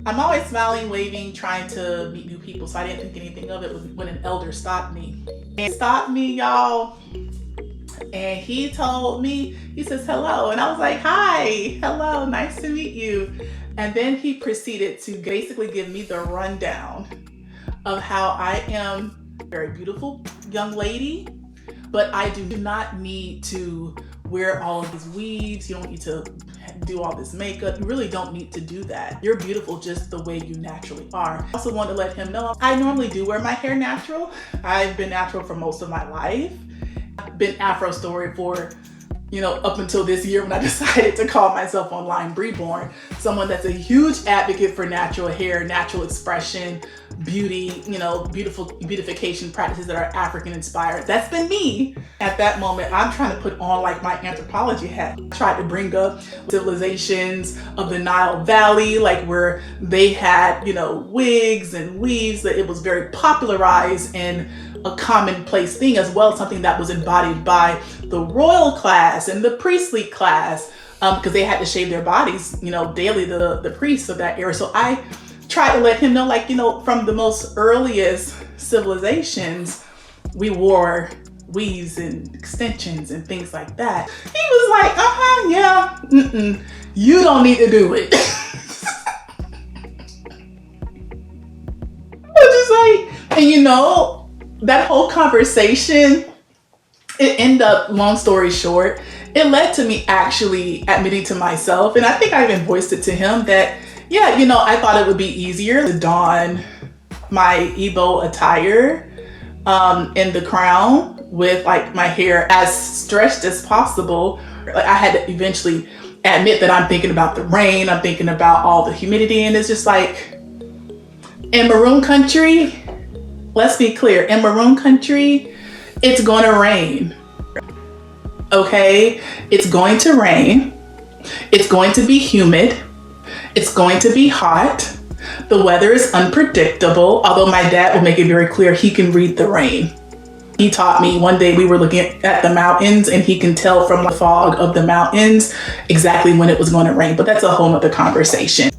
I'm always smiling, waving, trying to meet new people, so I didn't think anything of it when an elder stopped me. And stopped me, y'all. And he told me, he says, hello. And I was like, hi, hello, nice to meet you. And then he proceeded to basically give me the rundown of how I am a very beautiful young lady, but I do not need to wear all of these weaves. You don't need to do all this makeup. You really don't need to do that. You're beautiful just the way you naturally are. I also want to let him know I normally do wear my hair natural. I've been natural for most of my life. I've been Afro story for, up until this year when I decided to call myself online Bribourne, someone that's a huge advocate for natural hair, natural expression, beauty, beautification practices that are African inspired. That's been me. At that moment, I'm trying to put on like my anthropology hat. I tried to bring up civilizations of the Nile Valley, like where they had, wigs and weaves, that it was very popularized and a commonplace thing, as well as something that was embodied by the royal class and the priestly class, because they had to shave their bodies, daily, the priests of that era. So I try to let him know, from the most earliest civilizations, we wore weaves and extensions and things like that. He was like, yeah, you don't need to do it. I was just like, and that whole conversation, it ended up, long story short, it led to me actually admitting to myself, and I think I even voiced it to him, that yeah, I thought it would be easier to don my Igbo attire in the crown with like my hair as stretched as possible. Like, I had to eventually admit that I'm thinking about the rain, I'm thinking about all the humidity, and it's just like, in Maroon country, let's be clear, in Maroon country, it's gonna rain, okay? It's going to rain, it's going to be humid, it's going to be hot. The weather is unpredictable, although my dad will make it very clear he can read the rain. He taught me one day, we were looking at the mountains, and he can tell from the fog of the mountains exactly when it was going to rain, but that's a whole nother conversation.